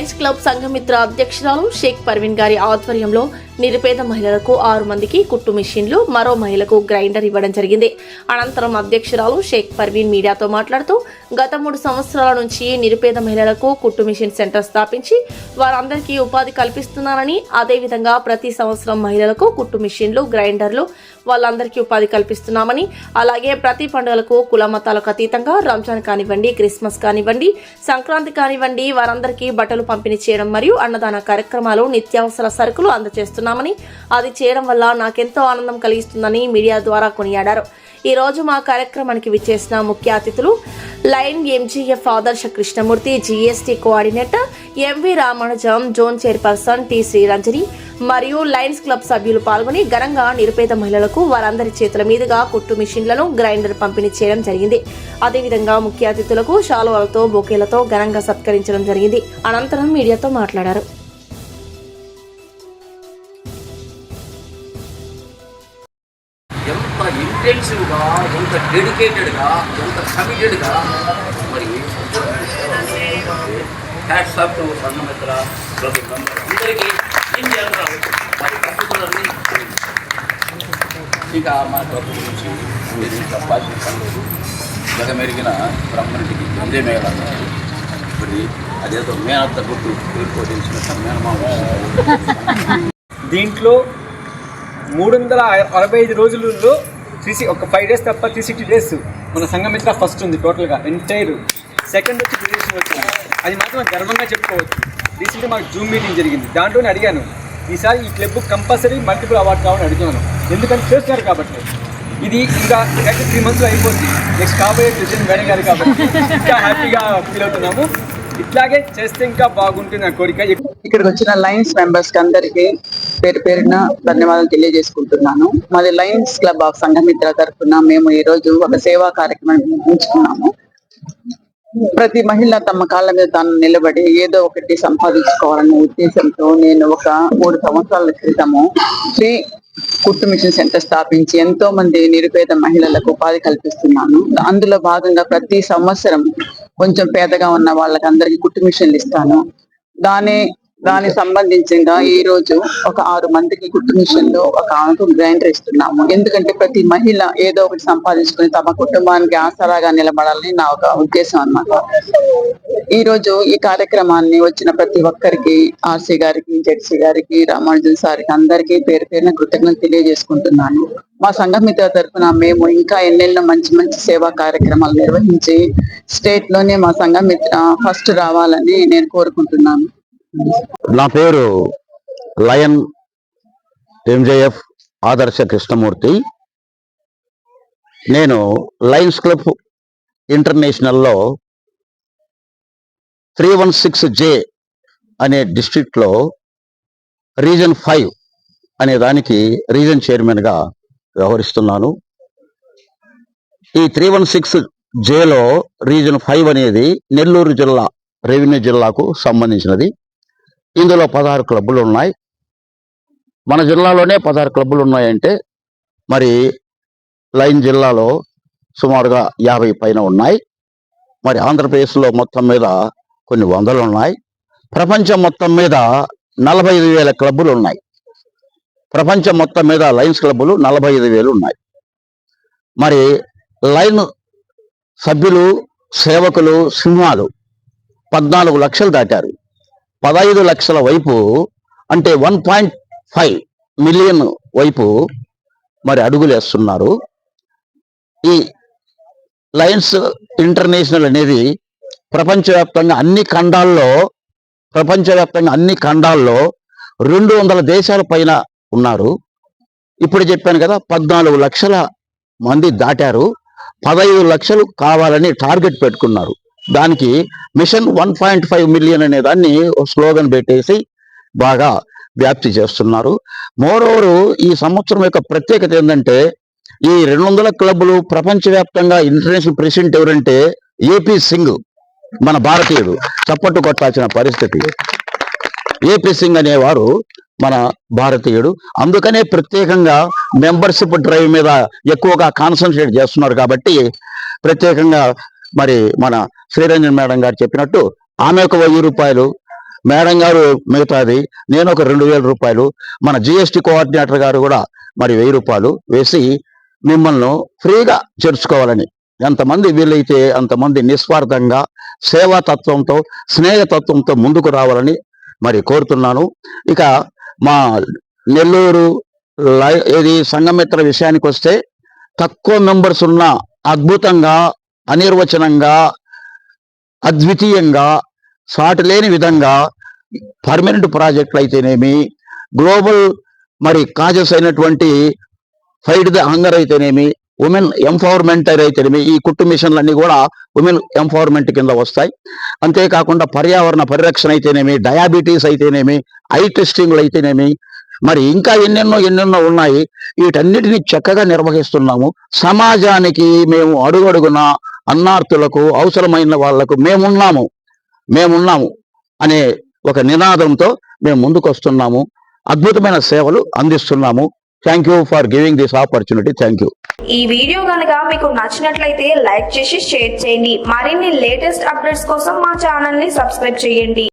Lions club Sanghamitra అధ్యక్షురాలు షేక్ పర్వీన్ గారి ఆధ్వర్యంలో నిరుపేద మహిళలకు 6 మందికి కుట్టు మిషన్లు, మరో మహిళకు గ్రైండర్ ఇవ్వడం జరిగింది. అనంతరం అధ్యక్షురాలు షేక్ పర్వీన్ మీడియాతో మాట్లాడుతూ గత 3 సంవత్సరాల నుంచి నిరుపేద మహిళలకు కుట్టు మిషన్ సెంటర్ స్థాపించి వారందరికీ ఉపాధి కల్పిస్తున్నారని, అదేవిధంగా ప్రతి సంవత్సరం మహిళలకు కుట్టు మిషన్లు, గ్రైండర్లు వాళ్ళందరికీ ఉపాధి కల్పిస్తున్నామని, అలాగే ప్రతి పండుగలకు కుల మతాలకు అతీతంగా రంజాన్ కానివ్వండి, క్రిస్మస్ కానివ్వండి, సంక్రాంతి కానివ్వండి వారందరికీ బట్టలు పంపిణీ చేయడం మరియు అన్నదాన కార్యక్రమాలు, నిత్యావసర సరుకులు అందజేస్తున్నామని, అది చేయడం వల్ల నాకెంతో ఆనందం కలిగిస్తుందని మీడియా ద్వారా కొనియాడారు. ఈ రోజు మా కార్యక్రమానికి విచ్చేసిన ముఖ్య అతిథులు lion MJF Adarsha Krishnamurthy, GST coordinator MV Ramanujam, zone chairperson T Sriranjani మరియు లయన్స్ క్లబ్ సభ్యులు పాల్గొని ఘనంగా నిరుపేద మహిళలకు వారందరి చేతుల మీదుగా కుట్టు మిషన్లను, గ్రైండర్ పంపిణీ చేయడం జరిగింది. అదేవిధంగా ముఖ్య అతిథులకు శాలువాలతో, బొకేలతో ఘనంగా సత్కరించడం జరిగింది. అనంతరం మీడియాతో మాట్లాడారు. ఎంత ఇంటెన్సివ్గా, ఎంత డెడికేటెడ్గా, ఎంత కమిటెడ్గా మరి hats off to Sanghamitra club అందరికీ ఏం చేయాలి మరి పర్టికులర్లీ ఇక మా క్లబ్ గురించి మీరు చెప్పాల్సిన పని లేదు. జగమెరిగిన బ్రహ్మరెడ్డికి గందే మేళాలు మరి అదేదో మేనత్త గుట్టు పేరుకోదించిన మేనమామ. దీంట్లో 365 రోజులలో ఒక 5 days తప్ప 360 days మన సంఘమిత్ర ఫస్ట్ ఉంది టోటల్గా ఎంటైర్. సెకండ్ వచ్చి విజయలక్ష్మి వచ్చింది, అది మాత్రం గర్వంగా చెప్పుకోవచ్చు. రీసెంట్గా మాకు జూమ్ మీటింగ్ జరిగింది, దాంట్లోనే అడిగాను ఈసారి ఈ క్లబ్ కంపల్సరీ మల్టిపుల్ అవార్డు కావాలని అడుగుతున్నాను. ఎందుకంటే చేస్తున్నారు కాబట్టి. ఇది ఇంకా 3 months అయిపోతుంది. నెక్స్ట్ కాబోయే ప్రెసిడెంట్ మేడం గారు కాబట్టి ఇంకా హ్యాపీగా ఫీల్ అవుతున్నాము. ఇట్లాగే చేస్తే ఇంకా బాగుంటుంది నా కోరిక. ఇక్కడికి వచ్చిన లయన్స్ మెంబర్స్ కి అందరికి పేరు పేరున ధన్యవాదాలు తెలియజేసుకుంటున్నాను. మాది లయన్స్ క్లబ్ ఆఫ్ సంఘమిత్ర తరఫున మేము ఈ రోజు ఒక సేవా కార్యక్రమాన్ని ఉంచుకున్నాము. ప్రతి మహిళ తమ కాళ్ళ మీద తాను నిలబడి ఏదో ఒకటి సంపాదించుకోవాలనే ఉద్దేశంతో నేను ఒక 3 సంవత్సరాల క్రితము ఫ్రీ కుట్టు మిషన్ సెంటర్ స్థాపించి ఎంతో మంది నిరుపేద మహిళలకు ఉపాధి కల్పిస్తున్నాను. అందులో భాగంగా ప్రతి సంవత్సరం కొంచెం పేదగా ఉన్న వాళ్ళకి అందరికి కుట్టు మిషన్లు ఇస్తాను. దానికి సంబంధించింగా ఈ రోజు ఒక 6 మందికి కుట్టు మిషన్లు, ఒక ఆమెకు గ్రైండర్ ఇస్తున్నాము. ఎందుకంటే ప్రతి మహిళ ఏదో ఒకటి సంపాదించుకుని తమ కుటుంబానికి ఆసరాగా నిలబడాలని నా ఒక ఉద్దేశం అన్నమాట. ఈ రోజు ఈ కార్యక్రమాన్ని వచ్చిన ప్రతి ఒక్కరికి, ఆర్సీ గారికి, జెడ్సీ గారికి, రామానుజన్ సార్కి అందరికీ పేరు పేరున కృతజ్ఞతలు తెలియజేసుకుంటున్నాను. మా సంఘమిత్ర తరఫున మేము ఇంకా ఎన్నెన్నో మంచి మంచి సేవా కార్యక్రమాలు నిర్వహించి స్టేట్ లోనే మా సంఘమిత్ర ఫస్ట్ రావాలని నేను కోరుకుంటున్నాను. నా పేరు లయన్ ఎంజేఎఫ్ ఆదర్శ కృష్ణమూర్తి. నేను లయన్స్ క్లబ్ ఇంటర్నేషనల్లో 316J అనే డిస్ట్రిక్ట్లో రీజన్ 5 అనే దానికి రీజన్ చైర్మన్గా వ్యవహరిస్తున్నాను. ఈ 316Jలో రీజన్ 5 అనేది నెల్లూరు జిల్లా రెవెన్యూ జిల్లాకు సంబంధించినది. ఇందులో 16 క్లబ్బులు ఉన్నాయి. మన జిల్లాలోనే 16 క్లబ్బులు ఉన్నాయంటే మరి లైన్ జిల్లాలో సుమారుగా 50 పైన ఉన్నాయి. మరి ఆంధ్రప్రదేశ్లో మొత్తం మీద కొన్ని వందలు ఉన్నాయి. ప్రపంచం మొత్తం మీద 45,000 క్లబ్బులు ఉన్నాయి. ప్రపంచం మొత్తం మీద లయన్స్ క్లబ్బులు 45,000 ఉన్నాయి. మరి లైన్ సభ్యులు, సేవకులు, సింహాలు 14 లక్షలు దాటారు. 15 లక్షల వైపు అంటే 1.5 మిలియన్ వైపు మరి అడుగులేస్తున్నారు. ఈ లయన్స్ ఇంటర్నేషనల్ అనేది ప్రపంచవ్యాప్తంగా అన్ని ఖండాల్లో 200 దేశాల పైన ఉన్నారు. ఇప్పుడు చెప్పాను కదా, 14 లక్షల మంది దాటారు. 15 లక్షలు కావాలని టార్గెట్ పెట్టుకున్నారు. దానికి మిషన్ 1.5 మిలియన్ అనే దాన్ని స్లోగన్ పెట్టేసి బాగా వ్యాప్తి చేస్తున్నారు. మోరోవరు ఈ సంవత్సరం యొక్క ప్రత్యేకత ఏంటంటే ఈ 200 క్లబ్బులు ప్రపంచవ్యాప్తంగా ఇంటర్నేషనల్ ప్రెసిడెంట్ ఎవరంటే ఏపీ సింగ్, మన భారతీయుడు. చప్పట్టు కొట్టాల్సిన పరిస్థితి. ఏపీ సింగ్ అనేవారు మన భారతీయుడు. అందుకనే ప్రత్యేకంగా మెంబర్షిప్ డ్రైవ్ మీద ఎక్కువగా కాన్సన్ట్రేట్ చేస్తున్నారు. కాబట్టి ప్రత్యేకంగా మరి మన శ్రీరంజన్ మేడం గారు చెప్పినట్టు ఆమె ఒక 1000 రూపాయలు, మేడం గారు మిగతాది, నేను ఒక 2,000 రూపాయలు, మన జిఎస్టి కోఆర్డినేటర్ గారు కూడా మరి 1,000 రూపాయలు వేసి మిమ్మల్ని ఫ్రీగా చేర్చుకోవాలని, ఎంతమంది వీలైతే అంతమంది నిస్వార్థంగా సేవాతత్వంతో స్నేహతత్వంతో ముందుకు రావాలని మరి కోరుతున్నాను. ఇక మా నెల్లూరు ఇది సంఘమిత్ర విషయానికి వస్తే తక్కువ మెంబర్స్ ఉన్న అద్భుతంగా, అనిర్వచనంగా, అద్వితీయంగా, సాటి లేని విధంగా పర్మనెంట్ ప్రాజెక్టులు అయితేనేమి, గ్లోబల్ మరి కాజెస్ అయినటువంటి ఫైట్ ద హంగర్ అయితేనేమి, ఉమెన్ ఎంపవర్మెంట్ అయితేనేమి, ఈ కుట్టు మిషన్లన్నీ కూడా ఉమెన్ ఎంపవర్మెంట్ కింద వస్తాయి. అంతేకాకుండా పర్యావరణ పరిరక్షణ అయితేనేమి, డయాబెటీస్ అయితేనేమి, ఐ టెస్టింగ్లు అయితేనేమి, మరి ఇంకా ఎన్నెన్నో ఉన్నాయి. వీటన్నిటిని చక్కగా నిర్వహిస్తున్నాము. సమాజానికి మేము అడుగడుగున అన్నార్థులకు, అవసరమైన వాళ్లకు మేమున్నాము అనే ఒక నినాదంతో మేము ముందుకు వస్తున్నాము. అద్భుతమైన సేవలు అందిస్తున్నాము. Thank you for giving this opportunity. Thank you. ఈ వీడియో కనుక మీకు నచ్చినట్లయితే లైక్ చేసి షేర్ చేయండి. మరిన్ని లేటెస్ట్ అప్డేట్స్ కోసం మా ఛానల్ ని సబ్స్క్రైబ్ చేయండి.